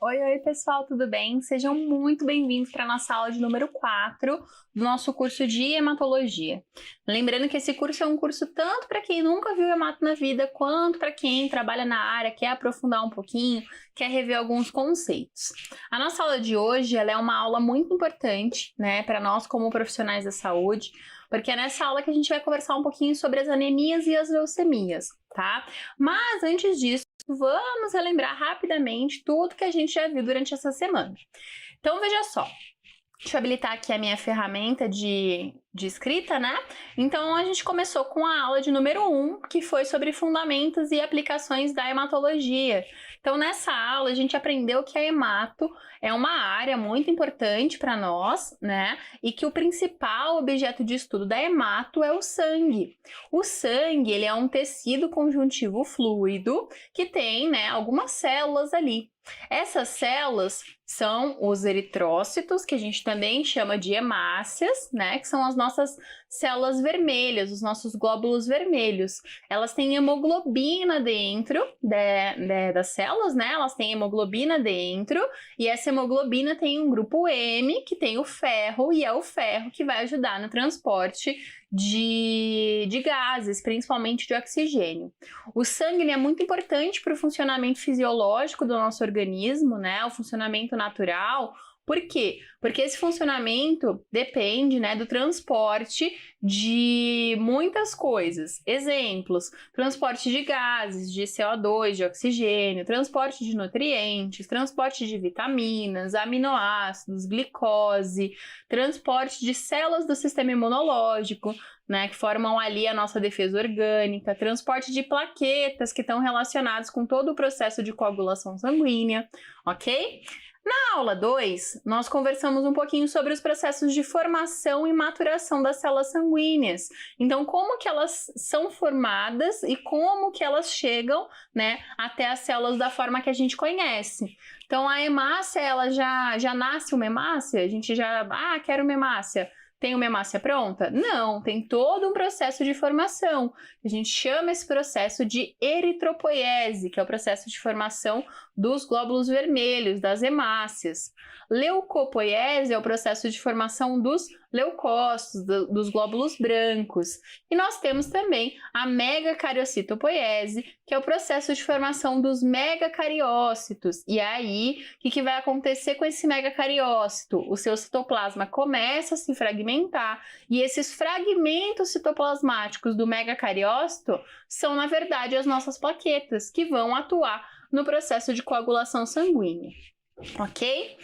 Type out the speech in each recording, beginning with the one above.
Oi, pessoal, tudo bem? Sejam muito bem-vindos para a nossa aula de número 4 do nosso curso de hematologia. Lembrando que esse curso é um curso tanto para quem nunca viu hemato na vida, quanto para quem trabalha na área, quer aprofundar um pouquinho, quer rever alguns conceitos. A nossa aula de hoje ela é uma aula muito importante, né, para nós como profissionais da saúde, porque é nessa aula que a gente vai conversar um pouquinho sobre as anemias e as leucemias, tá? Mas antes disso, vamos relembrar rapidamente tudo que a gente já viu durante essa semana. Então, veja só. Deixa eu habilitar aqui a minha ferramenta de escrita, né? Então, a gente começou com a aula de número 1, que foi sobre fundamentos e aplicações da hematologia. Então, nessa aula, a gente aprendeu que a hemato é uma área muito importante para nós, né? E que o principal objeto de estudo da hemato é o sangue. O sangue, ele é um tecido conjuntivo fluido que tem, né, algumas células ali. Essas células são os eritrócitos, que a gente também chama de hemácias, né? Que são as nossas células vermelhas, os nossos glóbulos vermelhos. Elas têm hemoglobina dentro das células, né? Elas têm hemoglobina dentro e essa hemoglobina tem um grupo M, que tem o ferro, e é o ferro que vai ajudar no transporte de gases, principalmente de oxigênio. O sangue ele é muito importante para o funcionamento fisiológico do nosso organismo, né? O funcionamento natural. Por quê? Porque esse funcionamento depende, né, do transporte de muitas coisas. Exemplos: transporte de gases, de CO2, de oxigênio, transporte de nutrientes, transporte de vitaminas, aminoácidos, glicose, transporte de células do sistema imunológico, né, que formam ali a nossa defesa orgânica, transporte de plaquetas que estão relacionados com todo o processo de coagulação sanguínea, ok? Na aula 2, nós conversamos um pouquinho sobre os processos de formação e maturação das células sanguíneas. Então, como que elas são formadas e como que elas chegam, né, até as células da forma que a gente conhece. Então, a hemácia, ela já nasce uma hemácia? A gente já, quero uma hemácia. Tem uma hemácia pronta? Não, tem todo um processo de formação. A gente chama esse processo de eritropoiese, que é o processo de formação dos glóbulos vermelhos, das hemácias. Leucopoiese é o processo de formação dos leucócitos, dos glóbulos brancos. E nós temos também a megacariocitopoiese, que é o processo de formação dos megacariócitos. E aí, o que vai acontecer com esse megacariócito? O seu citoplasma começa a se fragmentar e esses fragmentos citoplasmáticos do megacariócito são, na verdade, as nossas plaquetas, que vão atuar no processo de coagulação sanguínea, ok?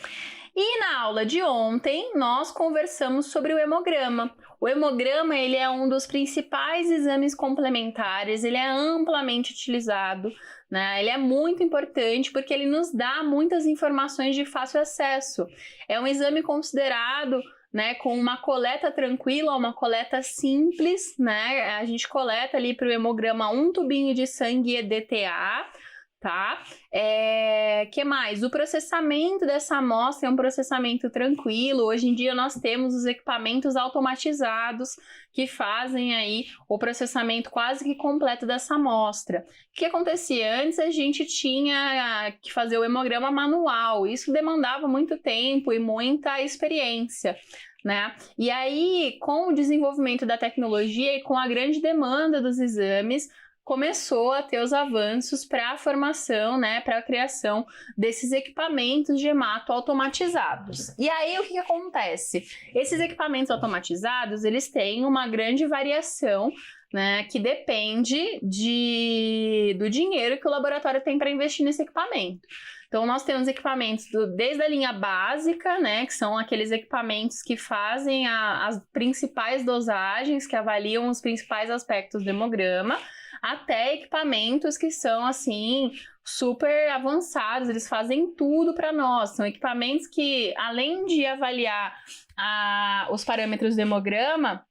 E na aula de ontem, nós conversamos sobre o hemograma. O hemograma ele é um dos principais exames complementares, ele é amplamente utilizado, né? Ele é muito importante porque ele nos dá muitas informações de fácil acesso. É um exame considerado, né, com uma coleta tranquila, uma coleta simples, né? A gente coleta ali para o hemograma um tubinho de sangue EDTA, tá? Que mais? O processamento dessa amostra é um processamento tranquilo. Hoje em dia nós temos os equipamentos automatizados que fazem aí o processamento quase que completo dessa amostra. O que acontecia antes? A gente tinha que fazer o hemograma manual. Isso demandava muito tempo e muita experiência, né? E aí, com o desenvolvimento da tecnologia e com a grande demanda dos exames, começou a ter os avanços para a formação, né, para a criação desses equipamentos de hemato automatizados. E aí, o que acontece? Esses equipamentos automatizados, eles têm uma grande variação, né, que depende do dinheiro que o laboratório tem para investir nesse equipamento. Então, nós temos equipamentos desde a linha básica, né, que são aqueles equipamentos que fazem as principais dosagens, que avaliam os principais aspectos do hemograma, até equipamentos que são, assim, super avançados, eles fazem tudo para nós. São equipamentos que, além de avaliar os parâmetros do hemograma,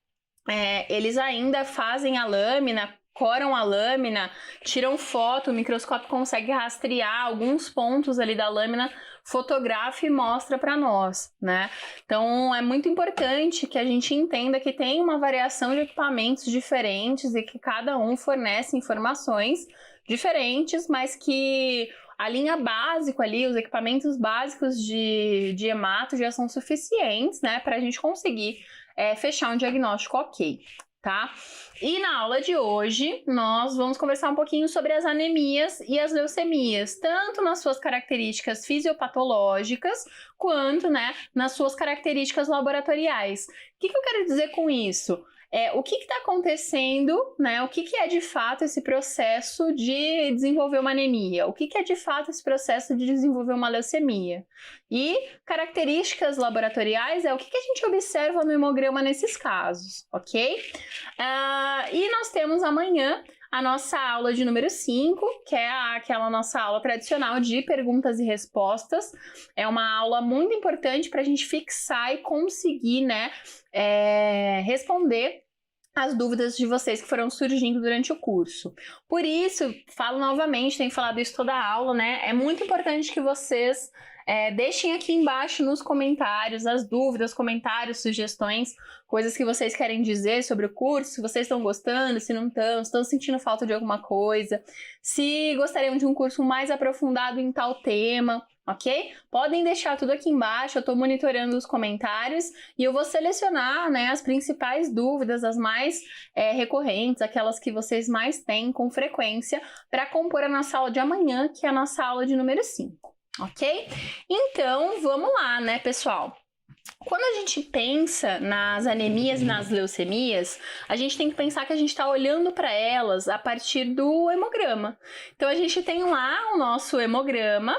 eles ainda fazem a lâmina, coram a lâmina, tiram foto, o microscópio consegue rastrear alguns pontos ali da lâmina, fotografa e mostra para nós, né? Então, é muito importante que a gente entenda que tem uma variação de equipamentos diferentes e que cada um fornece informações diferentes, mas que a linha básica ali, os equipamentos básicos de hemato já são suficientes, né, para a gente conseguir fechar um diagnóstico ok, tá? E na aula de hoje, nós vamos conversar um pouquinho sobre as anemias e as leucemias, tanto nas suas características fisiopatológicas, quanto, né, nas suas características laboratoriais. O que eu quero dizer com isso? O que está acontecendo, né? O que é de fato esse processo de desenvolver uma anemia? O que é de fato esse processo de desenvolver uma leucemia? E características laboratoriais é o que a gente observa no hemograma nesses casos, ok? E nós temos amanhã a nossa aula de número 5, que é aquela nossa aula tradicional de perguntas e respostas. É uma aula muito importante para a gente fixar e conseguir, né, responder as dúvidas de vocês que foram surgindo durante o curso. Por isso, falo novamente, tenho falado isso toda a aula, né? É muito importante que vocês deixem aqui embaixo nos comentários as dúvidas, comentários, sugestões, coisas que vocês querem dizer sobre o curso, se vocês estão gostando, se não estão sentindo falta de alguma coisa, se gostariam de um curso mais aprofundado em tal tema, ok? Podem deixar tudo aqui embaixo, eu estou monitorando os comentários e eu vou selecionar, né, as principais dúvidas, as mais recorrentes, aquelas que vocês mais têm com frequência, para compor a nossa aula de amanhã, que é a nossa aula de número 5. Ok? Então, vamos lá, né, pessoal? Quando a gente pensa nas anemias e nas leucemias, a gente tem que pensar que a gente está olhando para elas a partir do hemograma. Então, a gente tem lá o nosso hemograma,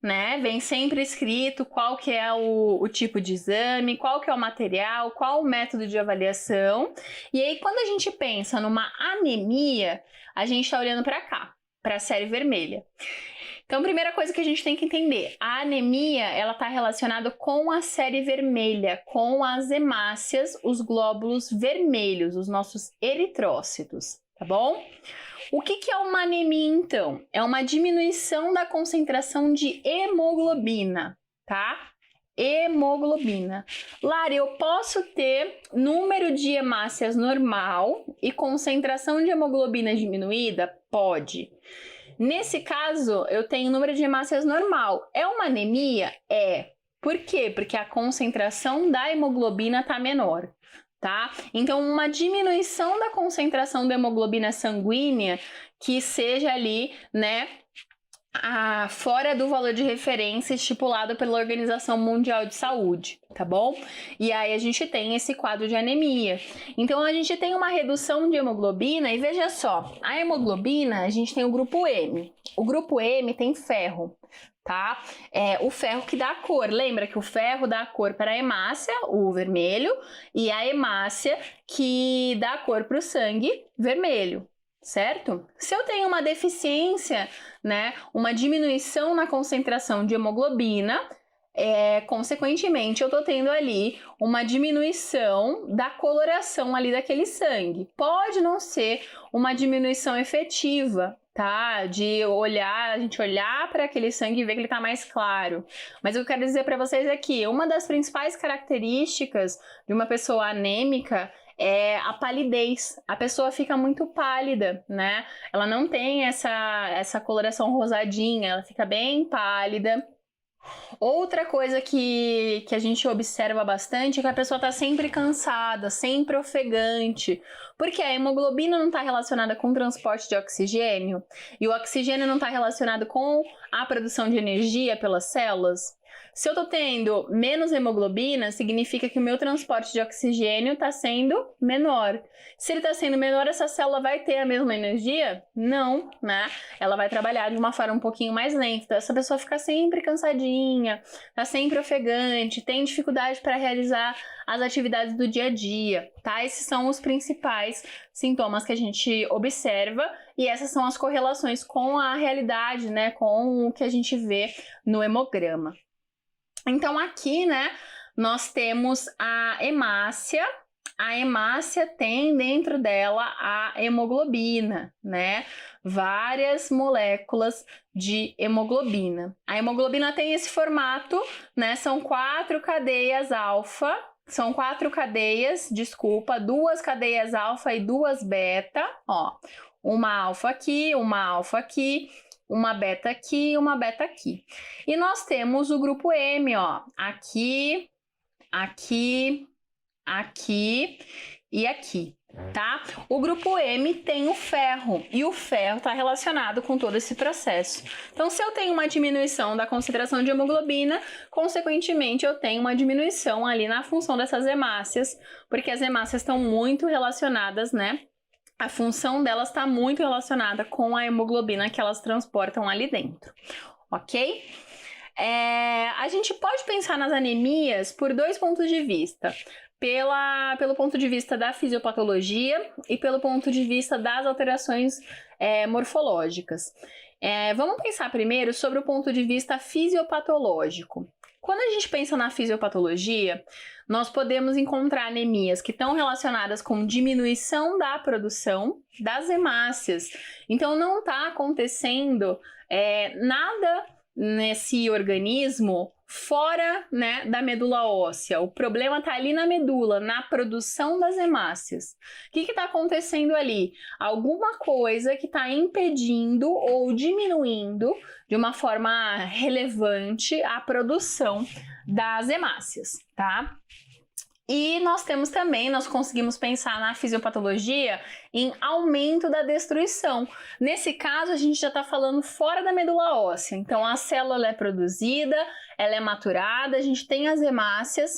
né? Vem sempre escrito qual que é o tipo de exame, qual que é o material, qual o método de avaliação. E aí, quando a gente pensa numa anemia, a gente está olhando para cá, para a série vermelha. Então, primeira coisa que a gente tem que entender, a anemia, ela está relacionada com a série vermelha, com as hemácias, os glóbulos vermelhos, os nossos eritrócitos, tá bom? O que é uma anemia, então? É uma diminuição da concentração de hemoglobina, tá? Hemoglobina. Lara, eu posso ter número de hemácias normal e concentração de hemoglobina diminuída? Pode. Nesse caso, eu tenho número de hemácias normal. É uma anemia? É. Por quê? Porque a concentração da hemoglobina está menor, tá? Então, uma diminuição da concentração da hemoglobina sanguínea que seja ali, né, fora do valor de referência estipulado pela Organização Mundial de Saúde, tá bom? E aí a gente tem esse quadro de anemia. Então a gente tem uma redução de hemoglobina e veja só, a hemoglobina a gente tem o grupo M. O grupo M tem ferro, tá? O ferro que dá a cor. Lembra que o ferro dá a cor para a hemácia, o vermelho, e a hemácia que dá a cor para o sangue, vermelho. Certo? Se eu tenho uma deficiência, né, uma diminuição na concentração de hemoglobina, consequentemente eu tô tendo ali uma diminuição da coloração ali daquele sangue. Pode não ser uma diminuição efetiva, tá? De a gente olhar para aquele sangue e ver que ele tá mais claro. Mas o que eu quero dizer para vocês é que uma das principais características de uma pessoa anêmica é a palidez. A pessoa fica muito pálida, né? Ela não tem essa coloração rosadinha, ela fica bem pálida. Outra coisa que a gente observa bastante é que a pessoa está sempre cansada, sempre ofegante, porque a hemoglobina não está relacionada com o transporte de oxigênio e o oxigênio não está relacionado com a produção de energia pelas células. Se eu tô tendo menos hemoglobina, significa que o meu transporte de oxigênio está sendo menor. Se ele está sendo menor, essa célula vai ter a mesma energia? Não, né? Ela vai trabalhar de uma forma um pouquinho mais lenta. Então, essa pessoa fica sempre cansadinha, tá sempre ofegante, tem dificuldade para realizar as atividades do dia a dia, tá? Esses são os principais sintomas que a gente observa e essas são as correlações com a realidade, né? Com o que a gente vê no hemograma. Então aqui, né, nós temos a hemácia. A hemácia tem dentro dela a hemoglobina, né? Várias moléculas de hemoglobina. A hemoglobina tem esse formato, né? São 4 cadeias alfa. São 4 cadeias, desculpa, 2 cadeias alfa e 2 beta, ó. Uma alfa aqui, uma beta aqui, uma beta aqui. E nós temos o grupo M, ó, aqui, aqui, aqui e aqui, tá? O grupo M tem o ferro, e o ferro está relacionado com todo esse processo. Então, se eu tenho uma diminuição da concentração de hemoglobina, consequentemente, eu tenho uma diminuição ali na função dessas hemácias, porque as hemácias estão muito relacionadas, né? A função delas está muito relacionada com a hemoglobina que elas transportam ali dentro, ok? A gente pode pensar nas anemias por dois pontos de vista. Pelo ponto de vista da fisiopatologia e pelo ponto de vista das alterações morfológicas. Vamos pensar primeiro sobre o ponto de vista fisiopatológico. Quando a gente pensa na fisiopatologia, nós podemos encontrar anemias que estão relacionadas com diminuição da produção das hemácias. Então, não está acontecendo nada nesse organismo fora, né, da medula óssea. O problema está ali na medula, na produção das hemácias. O que está acontecendo ali? Alguma coisa que está impedindo ou diminuindo de uma forma relevante a produção das hemácias, tá? E nós temos também, nós conseguimos pensar na fisiopatologia em aumento da destruição. Nesse caso, a gente já está falando fora da medula óssea. Então, a célula é produzida, ela é maturada, a gente tem as hemácias.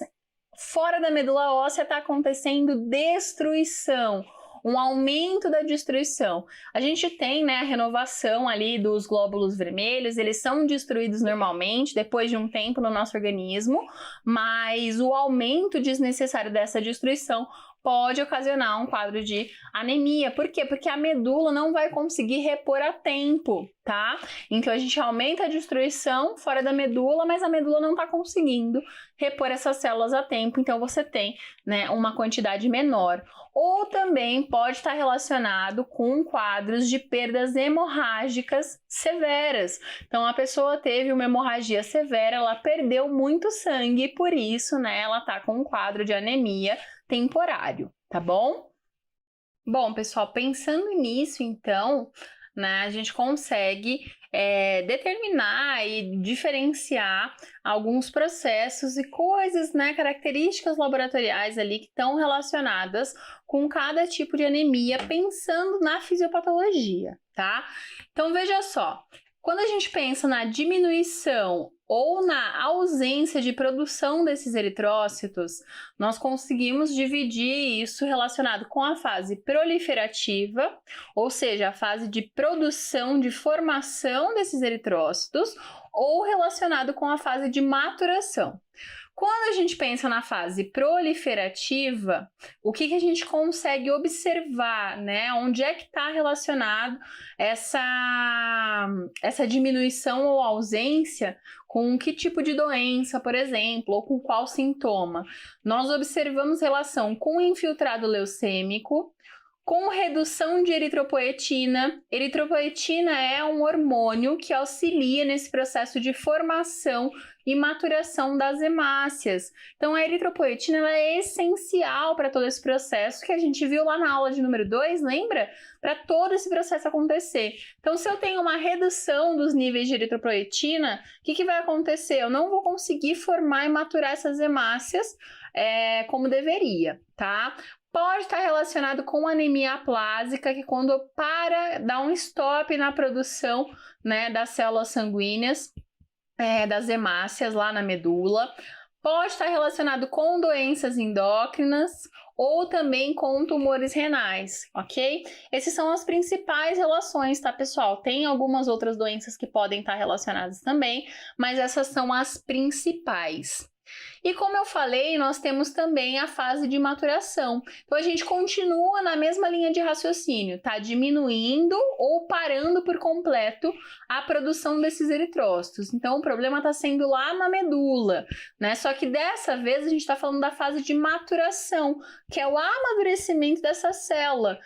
Fora da medula óssea está acontecendo destruição, um aumento da destruição. A gente tem, né, a renovação ali dos glóbulos vermelhos, eles são destruídos normalmente depois de um tempo no nosso organismo, mas o aumento desnecessário dessa destruição pode ocasionar um quadro de anemia. Por quê? Porque a medula não vai conseguir repor a tempo, tá? Então a gente aumenta a destruição fora da medula, mas a medula não está conseguindo repor essas células a tempo, então você tem, né, uma quantidade menor. Ou também pode estar relacionado com quadros de perdas hemorrágicas severas. Então, a pessoa teve uma hemorragia severa, ela perdeu muito sangue, por isso, né, ela está com um quadro de anemia temporário, tá bom? Bom, pessoal, pensando nisso, então, né, a gente consegue determinar e diferenciar alguns processos e coisas, né, características laboratoriais ali que estão relacionadas com cada tipo de anemia, pensando na fisiopatologia, tá? Então, veja só, quando a gente pensa na diminuição ou na ausência de produção desses eritrócitos, nós conseguimos dividir isso relacionado com a fase proliferativa, ou seja, a fase de produção, de formação desses eritrócitos, ou relacionado com a fase de maturação. Quando a gente pensa na fase proliferativa, o que a gente consegue observar, né? Onde é que está relacionado essa diminuição ou ausência com que tipo de doença, por exemplo, ou com qual sintoma? Nós observamos relação com infiltrado leucêmico, com redução de eritropoetina. Eritropoetina é um hormônio que auxilia nesse processo de formação e maturação das hemácias. Então, a eritropoetina ela é essencial para todo esse processo que a gente viu lá na aula de número 2, lembra? Para todo esse processo acontecer. Então, se eu tenho uma redução dos níveis de eritropoetina, o que vai acontecer? Eu não vou conseguir formar e maturar essas hemácias como deveria, tá? Pode estar relacionado com anemia aplásica, que quando dá um stop na produção, né, das células sanguíneas, das hemácias lá na medula. Pode estar relacionado com doenças endócrinas ou também com tumores renais, ok? Essas são as principais relações, tá, pessoal? Tem algumas outras doenças que podem estar relacionadas também, mas essas são as principais. E como eu falei, nós temos também a fase de maturação. Então, a gente continua na mesma linha de raciocínio, tá? Diminuindo ou parando por completo a produção desses eritrócitos. Então, o problema está sendo lá na medula, né? Só que dessa vez a gente está falando da fase de maturação, que é o amadurecimento dessa célula.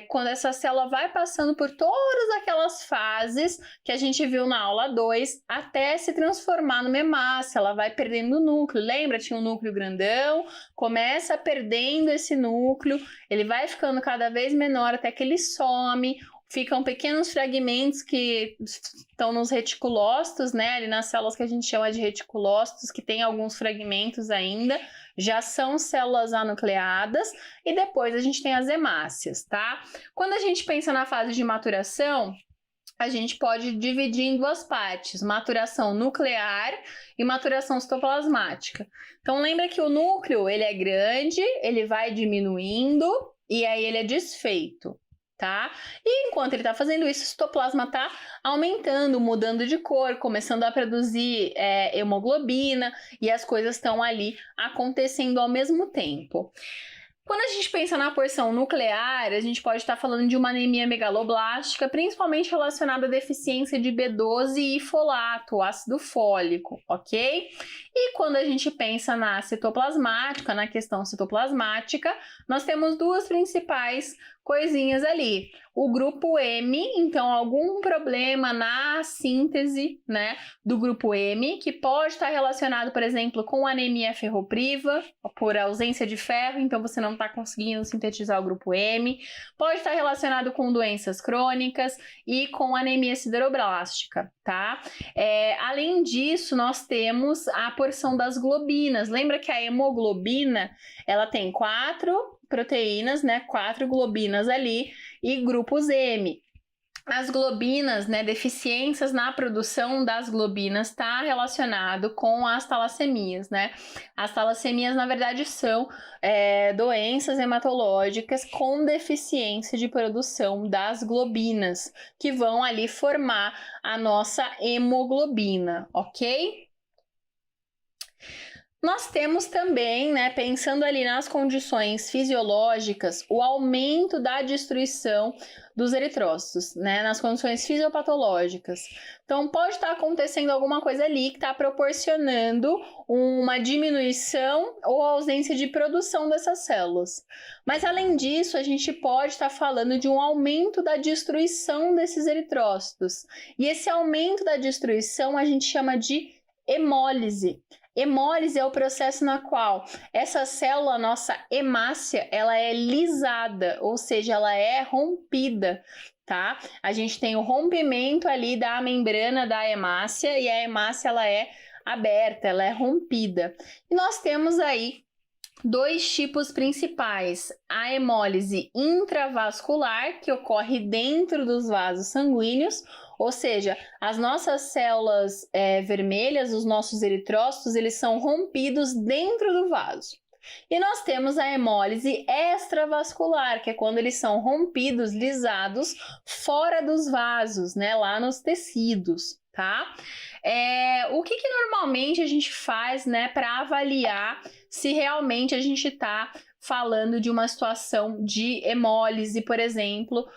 Quando essa célula vai passando por todas aquelas fases que a gente viu na aula 2, até se transformar numa hemácia, ela vai perdendo o núcleo. Lembra? Tinha um núcleo grandão, começa perdendo esse núcleo, ele vai ficando cada vez menor até que ele some, ficam pequenos fragmentos que estão nos reticulócitos, né? Ali nas células que a gente chama de reticulócitos, que tem alguns fragmentos ainda, já são células anucleadas, e depois a gente tem as hemácias, tá? Quando a gente pensa na fase de maturação, a gente pode dividir em duas partes, maturação nuclear e maturação citoplasmática. Então lembra que o núcleo, ele é grande, ele vai diminuindo e aí ele é desfeito, tá? E enquanto ele está fazendo isso, o citoplasma está aumentando, mudando de cor, começando a produzir hemoglobina, e as coisas estão ali acontecendo ao mesmo tempo. Quando a gente pensa na porção nuclear, a gente pode estar falando de uma anemia megaloblástica, principalmente relacionada à deficiência de B12 e folato, ácido fólico, ok? E quando a gente pensa na citoplasmática, na questão citoplasmática, nós temos duas principais coisinhas ali. O grupo M, então algum problema na síntese, né, do grupo M, que pode estar relacionado, por exemplo, com anemia ferropriva, por ausência de ferro, então você não está conseguindo sintetizar o grupo M. Pode estar relacionado com doenças crônicas e com anemia sideroblástica, tá? Além disso, nós temos a porção das globinas. Lembra que a hemoglobina, ela tem 4 proteínas, né, 4 globinas ali, e grupos M. As globinas, né, deficiências na produção das globinas está relacionado com as talassemias, né? As talassemias, na verdade, são doenças hematológicas com deficiência de produção das globinas, que vão ali formar a nossa hemoglobina, ok? Nós temos também, né, pensando ali nas condições fisiológicas, o aumento da destruição dos eritrócitos, né, nas condições fisiopatológicas. Então, pode estar acontecendo alguma coisa ali que está proporcionando uma diminuição ou ausência de produção dessas células. Mas, além disso, a gente pode estar falando de um aumento da destruição desses eritrócitos. E esse aumento da destruição a gente chama de hemólise. Hemólise é o processo na qual essa célula, nossa hemácia, ela é lisada, ou seja, ela é rompida, tá? A gente tem o rompimento ali da membrana da hemácia e a hemácia, ela é aberta, ela é rompida. E nós temos aí dois tipos principais: a hemólise intravascular, que ocorre dentro dos vasos sanguíneos, ou seja, as nossas células vermelhas, os nossos eritrócitos, eles são rompidos dentro do vaso. E nós temos a hemólise extravascular, que é quando eles são rompidos, lisados, fora dos vasos, né, lá nos tecidos, tá? O que normalmente a gente faz, né, para avaliar se realmente a gente está falando de uma situação de hemólise, por exemplo,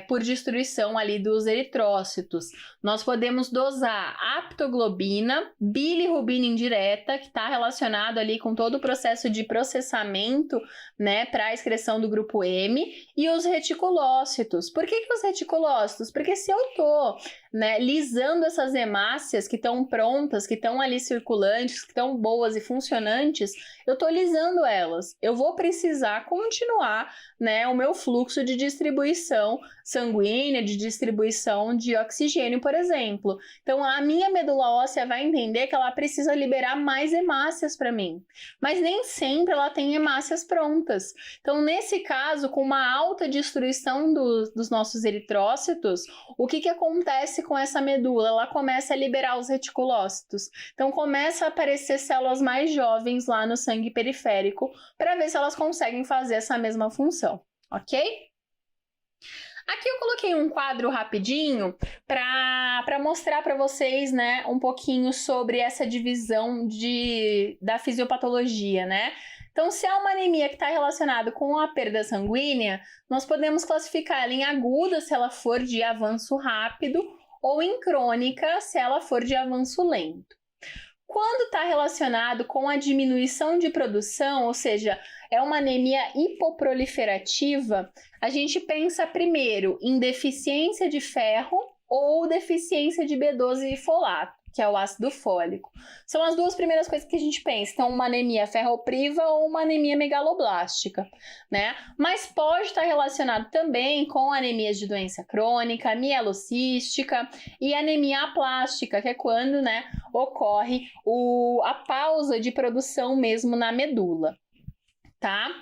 por destruição ali dos eritrócitos? Nós podemos dosar aptoglobina, bilirrubina indireta, que está relacionado ali com todo o processo de processamento, né, para a excreção do grupo M, e os reticulócitos. Por que os reticulócitos? Porque se eu estou, né, lisando essas hemácias que estão prontas, que estão ali circulantes, que estão boas e funcionantes, eu estou lisando elas. Eu vou precisar continuar, né, o meu fluxo de distribuição sanguínea, de distribuição de oxigênio, por exemplo. Então, a minha medula óssea vai entender que ela precisa liberar mais hemácias para mim. Mas nem sempre ela tem hemácias prontas. Então, nesse caso, com uma alta destruição dos nossos eritrócitos, o que acontece com essa medula? Ela começa a liberar os reticulócitos. Então, começa a aparecer células mais jovens lá no sangue periférico para ver se elas conseguem fazer essa mesma função, ok? Aqui eu coloquei um quadro rapidinho para mostrar para vocês, né, um pouquinho sobre essa divisão da fisiopatologia, né? Então, se há uma anemia que está relacionada com a perda sanguínea, nós podemos classificar ela em aguda, se ela for de avanço rápido, ou em crônica, se ela for de avanço lento. Quando está relacionado com a diminuição de produção, ou seja, é uma anemia hipoproliferativa, a gente pensa primeiro em deficiência de ferro ou deficiência de B12 e folato, que é o ácido fólico. São as duas primeiras coisas que a gente pensa. Então, uma anemia ferropriva ou uma anemia megaloblástica, né? Mas pode estar relacionado também com anemias de doença crônica, mielocística e anemia aplástica, que é quando, né, ocorre a pausa de produção mesmo na medula, tá?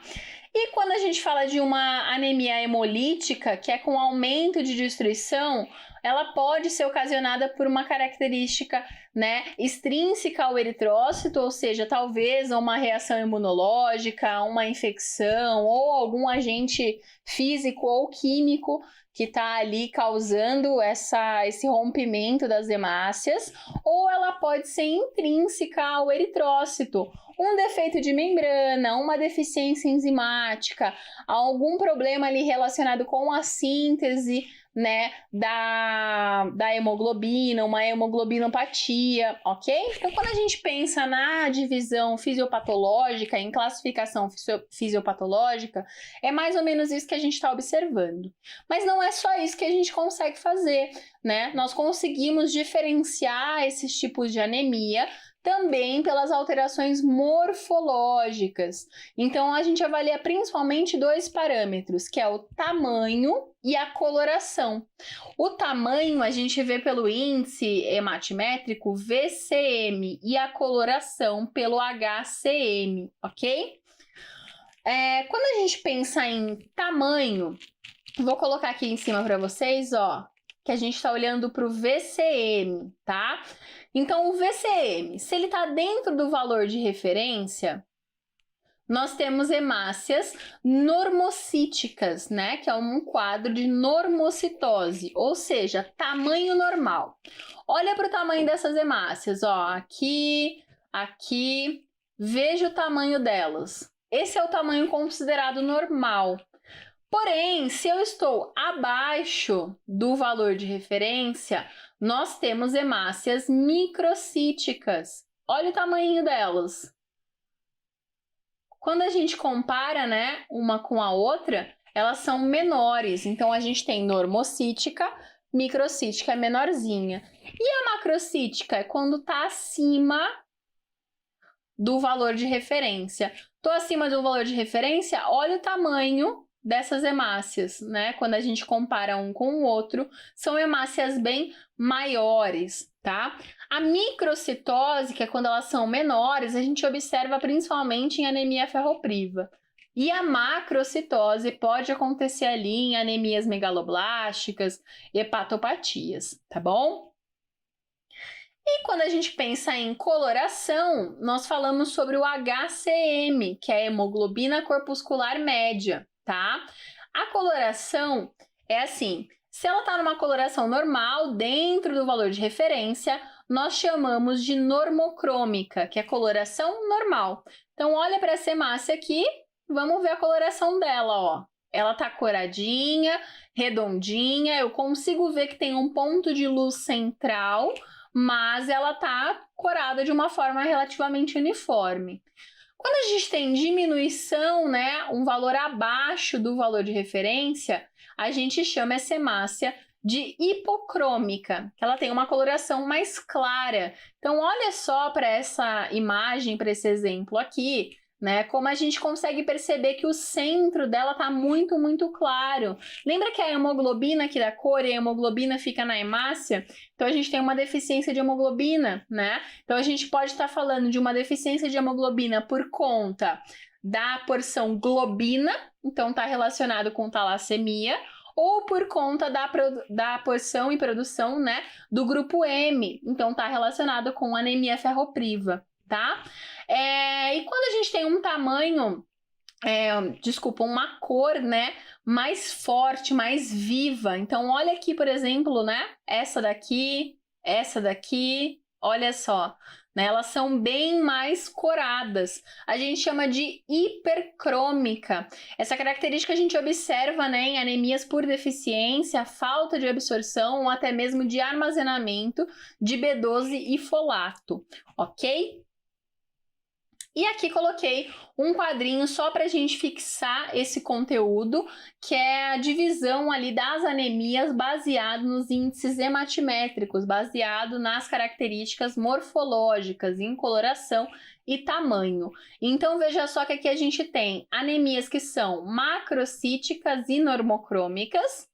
E quando a gente fala de uma anemia hemolítica, que é com aumento de destruição, ela pode ser ocasionada por uma característica, né, extrínseca ao eritrócito, ou seja, talvez uma reação imunológica, uma infecção ou algum agente físico ou químico que está ali causando esse rompimento das hemácias, ou ela pode ser intrínseca ao eritrócito, um defeito de membrana, uma deficiência enzimática, algum problema ali relacionado com a síntese, né, da hemoglobina, uma hemoglobinopatia, ok? Então, quando a gente pensa na divisão fisiopatológica, em classificação fisiopatológica, é mais ou menos isso que a gente está observando. Mas não é só isso que a gente consegue fazer, né? Nós conseguimos diferenciar esses tipos de anemia também pelas alterações morfológicas. Então, a gente avalia principalmente dois parâmetros, que é o tamanho e a coloração. O tamanho a gente vê pelo índice hematimétrico VCM e a coloração pelo HCM, ok? Quando a gente pensa em tamanho, vou colocar aqui em cima para vocês, ó, que a gente está olhando para o VCM, tá? Então, o VCM, se ele está dentro do valor de referência, nós temos hemácias normocíticas, né? Que é um quadro de normocitose, ou seja, tamanho normal. Olha para o tamanho dessas hemácias, ó, aqui, veja o tamanho delas. Esse é o tamanho considerado normal. Porém, se eu estou abaixo do valor de referência, nós temos hemácias microcíticas. Olha o tamanho delas. Quando a gente compara, né, uma com a outra, elas são menores. Então, a gente tem normocítica, microcítica é menorzinha. E a macrocítica é quando está acima do valor de referência. Estou acima do valor de referência, olha o tamanho dessas hemácias, né? Quando a gente compara um com o outro, são hemácias bem maiores, tá? A microcitose, que é quando elas são menores, a gente observa principalmente em anemia ferropriva. E a macrocitose pode acontecer ali em anemias megaloblásticas, hepatopatias, tá bom? E quando a gente pensa em coloração, nós falamos sobre o HCM, que é a hemoglobina corpuscular média, tá? A coloração é assim, se ela está numa coloração normal, dentro do valor de referência, nós chamamos de normocrômica, que é coloração normal. Então, olha para essa hemácia aqui, vamos ver a coloração dela, ó. Ela tá coradinha, redondinha, eu consigo ver que tem um ponto de luz central, mas ela tá corada de uma forma relativamente uniforme. Quando a gente tem diminuição, né, um valor abaixo do valor de referência, a gente chama essa hemácia de hipocrômica, que ela tem uma coloração mais clara. Então, olha só para essa imagem, para esse exemplo aqui, né, como a gente consegue perceber que o centro dela está muito, muito claro. Lembra que a hemoglobina aqui da cor e a hemoglobina fica na hemácia? Então, a gente tem uma deficiência de hemoglobina, né? Então, a gente pode estar falando de uma deficiência de hemoglobina por conta da porção globina, então está relacionado com talassemia, ou por conta da porção e produção, né, do grupo M, então está relacionado com anemia ferropriva, tá? E quando a gente tem um tamanho, uma cor, né, mais forte, mais viva. Então, olha aqui, por exemplo, né, essa daqui, olha só, né, elas são bem mais coradas. A gente chama de hipercrômica. Essa característica a gente observa, né, em anemias por deficiência, falta de absorção ou até mesmo de armazenamento de B12 e folato, ok? E aqui coloquei um quadrinho só para a gente fixar esse conteúdo, que é a divisão ali das anemias baseado nos índices hematimétricos, baseado nas características morfológicas, em coloração e tamanho. Então veja só que aqui a gente tem anemias que são macrocíticas e normocrômicas,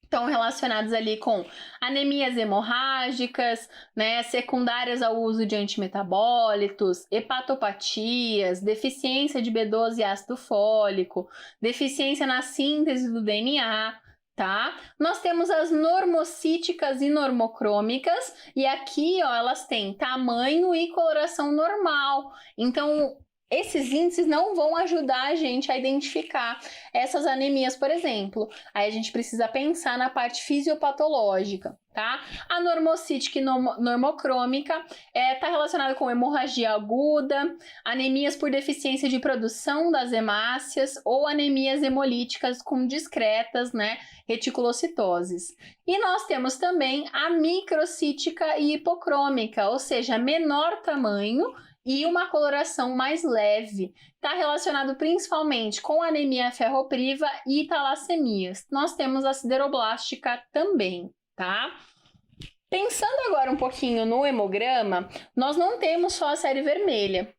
estão relacionados ali com anemias hemorrágicas, né, secundárias ao uso de antimetabólitos, hepatopatias, deficiência de B12 e ácido fólico, deficiência na síntese do DNA, tá? Nós temos as normocíticas e normocrômicas, e aqui, ó, elas têm tamanho e coloração normal. Então, esses índices não vão ajudar a gente a identificar essas anemias, por exemplo. Aí a gente precisa pensar na parte fisiopatológica, tá? A normocítica e normocrômica está relacionada com hemorragia aguda, anemias por deficiência de produção das hemácias ou anemias hemolíticas com discretas, né, reticulocitoses. E nós temos também a microcítica e hipocrômica, ou seja, menor tamanho e uma coloração mais leve. Está relacionado principalmente com anemia ferropriva e talassemias. Nós temos a sideroblástica também, tá? Pensando agora um pouquinho no hemograma, nós não temos só a série vermelha,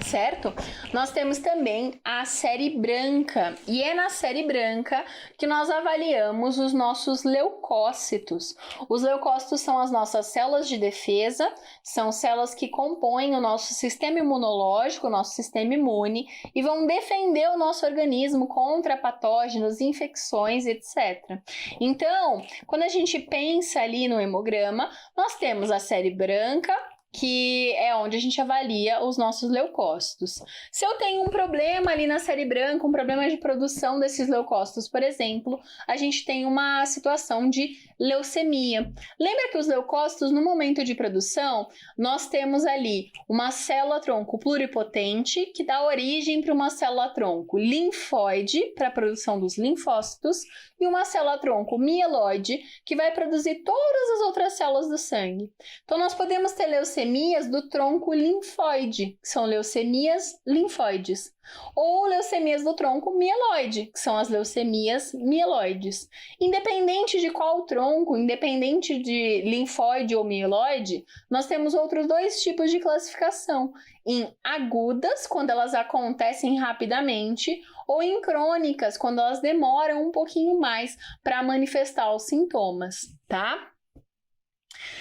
certo? Nós temos também a série branca, e é na série branca que nós avaliamos os nossos leucócitos. Os leucócitos são as nossas células de defesa, são células que compõem o nosso sistema imunológico, o nosso sistema imune, e vão defender o nosso organismo contra patógenos, infecções, etc. Então, quando a gente pensa ali no hemograma, nós temos a série branca, que é onde a gente avalia os nossos leucócitos. Se eu tenho um problema ali na série branca, um problema de produção desses leucócitos, por exemplo, a gente tem uma situação de leucemia. Lembra que os leucócitos, no momento de produção, nós temos ali uma célula-tronco pluripotente que dá origem para uma célula-tronco linfóide, para a produção dos linfócitos, e uma célula-tronco mieloide, que vai produzir todas as outras células do sangue. Então, nós podemos ter leucemias do tronco linfóide, que são leucemias linfóides, ou leucemias do tronco mieloide, que são as leucemias mieloides. Independente de qual tronco, independente de linfóide ou mieloide, nós temos outros dois tipos de classificação: em agudas, quando elas acontecem rapidamente, ou em crônicas, quando elas demoram um pouquinho mais para manifestar os sintomas, tá?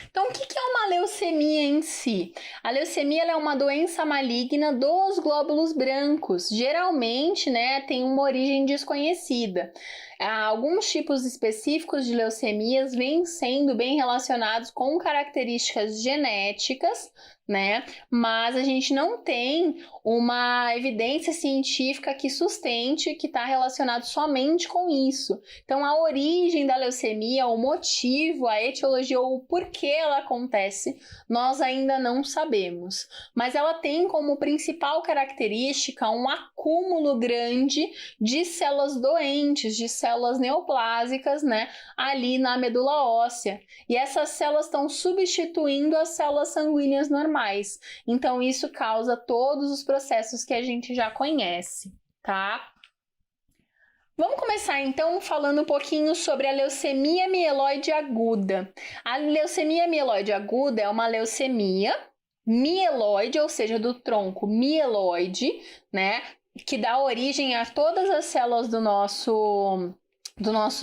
Então, o que é uma leucemia em si? A leucemia é uma doença maligna dos glóbulos brancos. Geralmente, né, tem uma origem desconhecida. Alguns tipos específicos de leucemias vêm sendo bem relacionados com características genéticas, né? Mas a gente não tem uma evidência científica que sustente que está relacionado somente com isso. Então, a origem da leucemia, o motivo, a etiologia ou o porquê ela acontece, nós ainda não sabemos. Mas ela tem como principal característica um acúmulo grande de células doentes, de células neoplásicas, né, ali na medula óssea. E essas células estão substituindo as células sanguíneas normais. Então, isso causa todos os processos que a gente já conhece, tá? Vamos começar então falando um pouquinho sobre a leucemia mieloide aguda. A leucemia mieloide aguda é uma leucemia mieloide, ou seja, do tronco mieloide, né, que dá origem a todas as células do nosso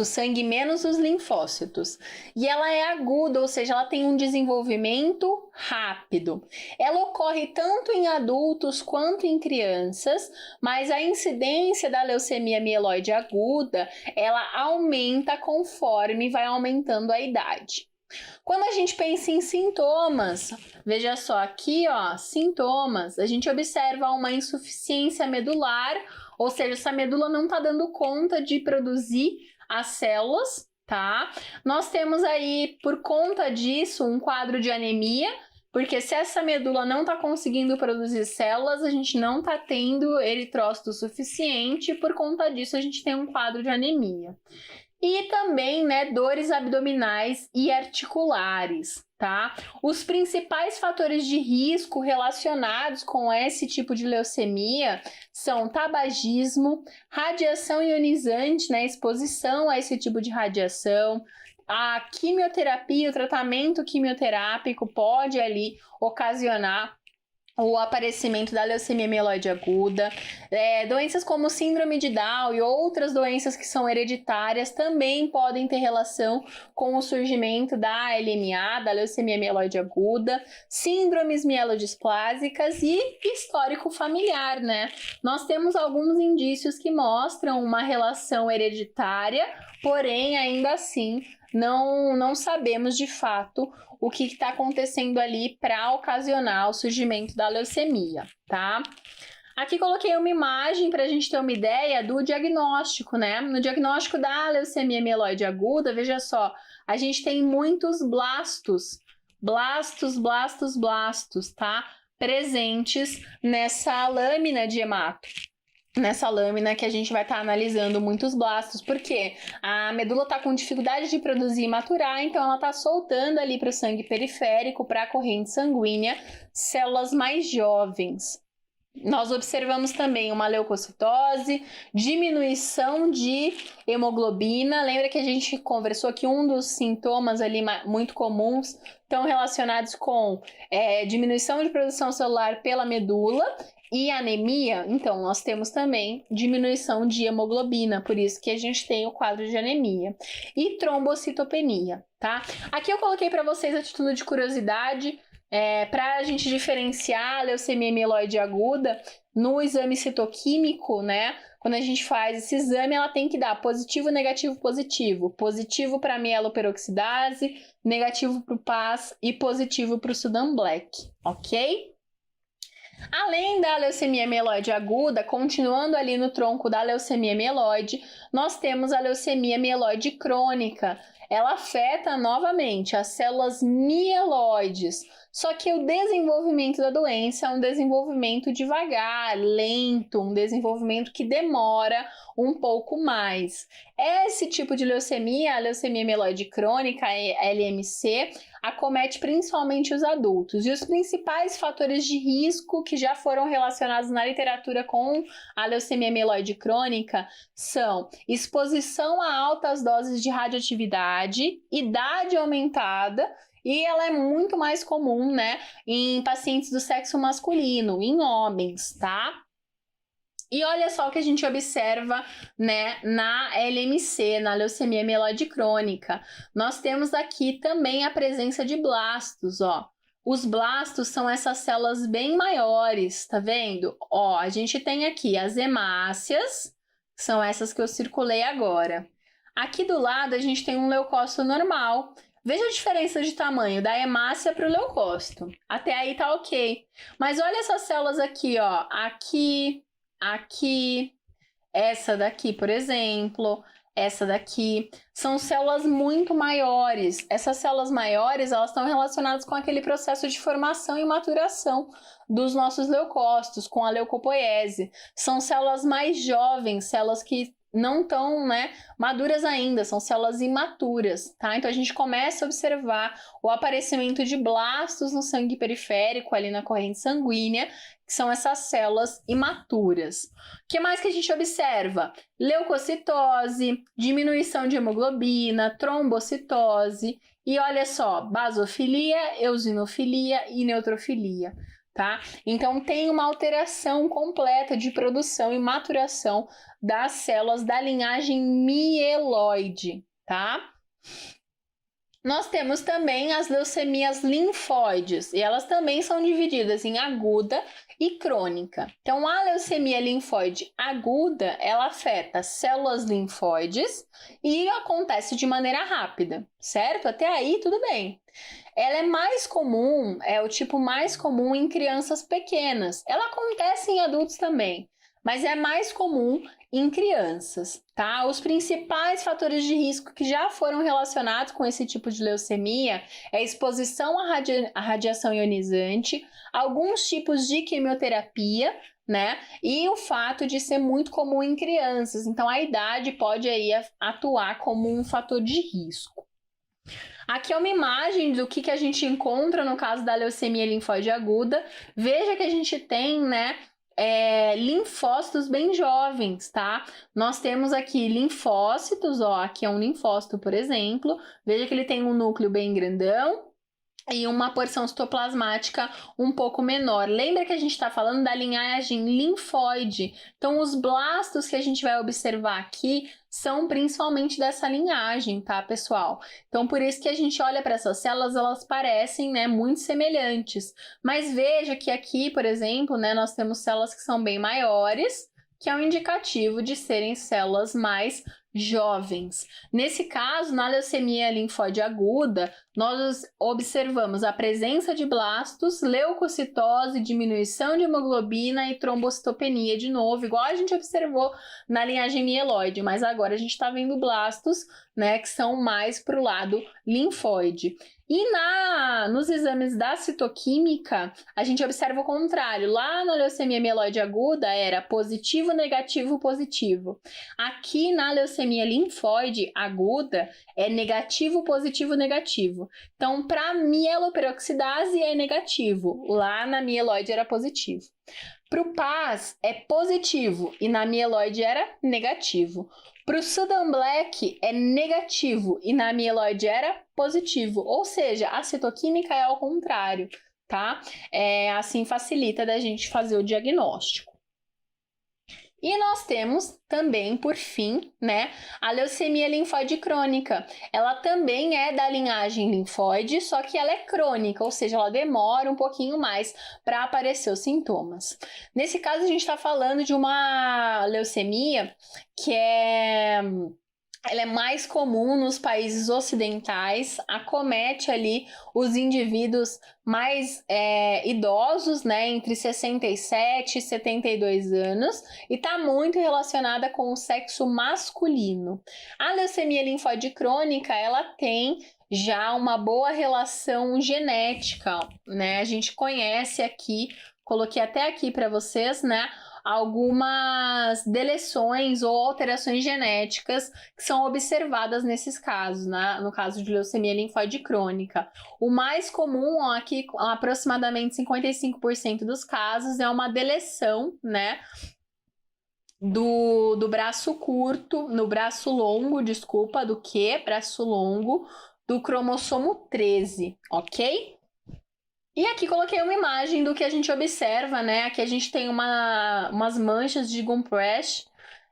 sangue, menos os linfócitos. E ela é aguda, ou seja, ela tem um desenvolvimento rápido. Ela ocorre tanto em adultos quanto em crianças, mas a incidência da leucemia mieloide aguda, ela aumenta conforme vai aumentando a idade. Quando a gente pensa em sintomas, veja só aqui, ó, sintomas, a gente observa uma insuficiência medular, ou seja, essa medula não está dando conta de produzir as células, tá? Nós temos aí, por conta disso, um quadro de anemia, porque se essa medula não está conseguindo produzir células, a gente não está tendo eritrócito suficiente, e por conta disso a gente tem um quadro de anemia. E também, né, dores abdominais e articulares, tá? Os principais fatores de risco relacionados com esse tipo de leucemia são tabagismo, radiação ionizante, né? Exposição a esse tipo de radiação, a quimioterapia, o tratamento quimioterápico pode ali ocasionar o aparecimento da leucemia mieloide aguda, doenças como síndrome de Down e outras doenças que são hereditárias também podem ter relação com o surgimento da LMA, da leucemia mieloide aguda, síndromes mielodisplásicas e histórico familiar, né? Nós temos alguns indícios que mostram uma relação hereditária, porém, ainda assim, não sabemos de fato o que está acontecendo ali para ocasionar o surgimento da leucemia, tá? Aqui coloquei uma imagem para a gente ter uma ideia do diagnóstico, né? No diagnóstico da leucemia mieloide aguda, veja só, a gente tem muitos blastos, tá? Presentes nessa lâmina de hemato. Nessa lâmina que a gente vai estar analisando muitos blastos, porque a medula está com dificuldade de produzir e maturar, então ela está soltando ali para o sangue periférico, para a corrente sanguínea, células mais jovens. Nós observamos também uma leucocitose, diminuição de hemoglobina. Lembra que a gente conversou que um dos sintomas ali muito comuns estão relacionados com diminuição de produção celular pela medula e anemia. Então, nós temos também diminuição de hemoglobina, por isso que a gente tem o quadro de anemia. E trombocitopenia, tá? Aqui eu coloquei para vocês a título de curiosidade, para a gente diferenciar a leucemia mieloide aguda no exame citoquímico, né? Quando a gente faz esse exame, ela tem que dar positivo, negativo, positivo. Positivo para mieloperoxidase, negativo para o PAS e positivo para o Sudan Black, ok? Além da leucemia mieloide aguda, continuando ali no tronco da leucemia mieloide, nós temos a leucemia mieloide crônica. Ela afeta novamente as células mieloides, só que o desenvolvimento da doença é um desenvolvimento devagar, lento, um desenvolvimento que demora um pouco mais. Esse tipo de leucemia, a leucemia mieloide crônica, LMC, acomete principalmente os adultos. E os principais fatores de risco que já foram relacionados na literatura com a leucemia mieloide crônica são exposição a altas doses de radioatividade, idade aumentada, e ela é muito mais comum, né, em pacientes do sexo masculino, em homens, tá? E olha só o que a gente observa, né, na LMC, na leucemia mieloide crônica. Nós temos aqui também a presença de blastos, ó. Os blastos são essas células bem maiores, tá vendo? Ó, a gente tem aqui as hemácias, que são essas que eu circulei agora. Aqui do lado a gente tem um leucócito normal. Veja a diferença de tamanho da hemácia para o leucócito. Até aí tá ok. Mas olha essas células aqui, ó. Aqui, essa daqui, por exemplo, essa daqui, são células muito maiores. Essas células maiores, elas estão relacionadas com aquele processo de formação e maturação dos nossos leucócitos, com a leucopoiese. São células mais jovens, células que não estão, né, maduras ainda, são células imaturas, tá? Então a gente começa a observar o aparecimento de blastos no sangue periférico, ali na corrente sanguínea, que são essas células imaturas. O que mais que a gente observa? Leucocitose, diminuição de hemoglobina, trombocitose e olha só, basofilia, eosinofilia e neutrofilia. Tá? Então tem uma alteração completa de produção e maturação das células da linhagem mieloide, tá? Nós temos também as leucemias linfóides, e elas também são divididas em aguda e crônica. Então, a leucemia linfóide aguda, ela afeta células linfóides e acontece de maneira rápida, certo? Até aí, tudo bem. Ela é mais comum, é o tipo mais comum em crianças pequenas. Ela acontece em adultos também, mas é mais comum em crianças, tá? Os principais fatores de risco que já foram relacionados com esse tipo de leucemia é a exposição à radiação ionizante, alguns tipos de quimioterapia, né? E o fato de ser muito comum em crianças. Então, a idade pode aí atuar como um fator de risco. Aqui é uma imagem do que a gente encontra no caso da leucemia linfóide aguda. Veja que a gente tem, né, linfócitos bem jovens, tá? Nós temos aqui linfócitos, ó, aqui é um linfócito, por exemplo. Veja que ele tem um núcleo bem grandão e uma porção citoplasmática um pouco menor. Lembra que a gente está falando da linhagem linfóide? Então, os blastos que a gente vai observar aqui são principalmente dessa linhagem, tá, pessoal? Então, por isso que a gente olha para essas células, elas parecem, né, muito semelhantes. Mas veja que aqui, por exemplo, né, nós temos células que são bem maiores, que é um indicativo de serem células mais jovens. Nesse caso, na leucemia linfóide aguda, nós observamos a presença de blastos, leucocitose, diminuição de hemoglobina e trombocitopenia de novo, igual a gente observou na linhagem mieloide, mas agora a gente está vendo blastos, né, que são mais para o lado linfóide. E nos exames da citoquímica, a gente observa o contrário. Lá na leucemia mieloide aguda era positivo, negativo, positivo. Aqui na leucemia linfóide aguda é negativo, positivo, negativo. Então, para mieloperoxidase é negativo. Lá na mieloide era positivo. Para o PAS é positivo e na mieloide era negativo. Para o Sudan Black é negativo e na mieloide era positivo, ou seja, a citoquímica é ao contrário, tá? Assim facilita da gente fazer o diagnóstico. E nós temos também, por fim, né, a leucemia linfóide crônica. Ela também é da linhagem linfóide, só que ela é crônica, ou seja, ela demora um pouquinho mais para aparecer os sintomas. Nesse caso, a gente está falando de uma leucemia que ela é mais comum nos países ocidentais, acomete ali os indivíduos mais idosos, né, entre 67 e 72 anos, e está muito relacionada com o sexo masculino. A leucemia linfóide crônica, ela tem já uma boa relação genética, né? A gente conhece aqui, coloquei até aqui para vocês, né, algumas deleções ou alterações genéticas que são observadas nesses casos, né? No caso de leucemia linfóide crônica. O mais comum aqui, aproximadamente 55% dos casos, é uma deleção, né, do braço curto, no braço longo, desculpa, do braço longo, do cromossomo 13, ok? E aqui coloquei uma imagem do que a gente observa, né? Aqui a gente tem umas manchas de Gumprecht.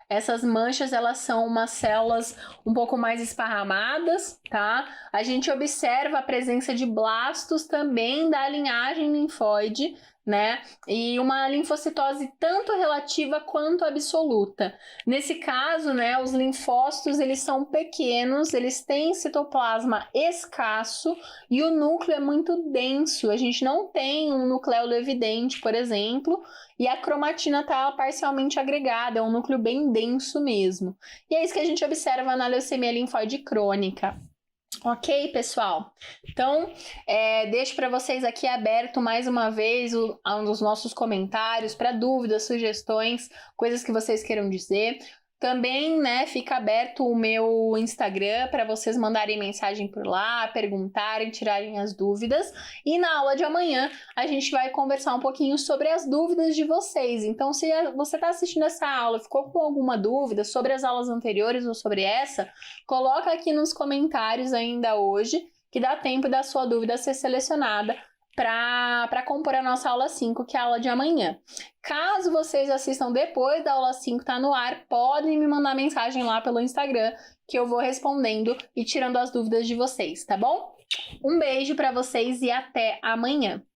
Essas manchas, elas são umas células um pouco mais esparramadas, tá? A gente observa a presença de blastos também da linhagem linfóide, né? E uma linfocitose tanto relativa quanto absoluta. Nesse caso, né, os linfócitos, eles são pequenos, eles têm citoplasma escasso e o núcleo é muito denso. A gente não tem um nucleolo evidente, por exemplo, e a cromatina está parcialmente agregada, é um núcleo bem denso mesmo. E é isso que a gente observa na leucemia linfóide crônica. Ok, pessoal? Então, deixo para vocês aqui aberto mais uma vez um dos nossos comentários para dúvidas, sugestões, coisas que vocês queiram dizer. Também, né, fica aberto o meu Instagram para vocês mandarem mensagem por lá, perguntarem, tirarem as dúvidas. E na aula de amanhã a gente vai conversar um pouquinho sobre as dúvidas de vocês. Então, se você está assistindo essa aula e ficou com alguma dúvida sobre as aulas anteriores ou sobre essa, coloca aqui nos comentários ainda hoje, que dá tempo da sua dúvida ser selecionada para compor a nossa aula 5, que é a aula de amanhã. Caso vocês assistam depois da aula 5 estar no ar, podem me mandar mensagem lá pelo Instagram, que eu vou respondendo e tirando as dúvidas de vocês, tá bom? Um beijo para vocês e até amanhã!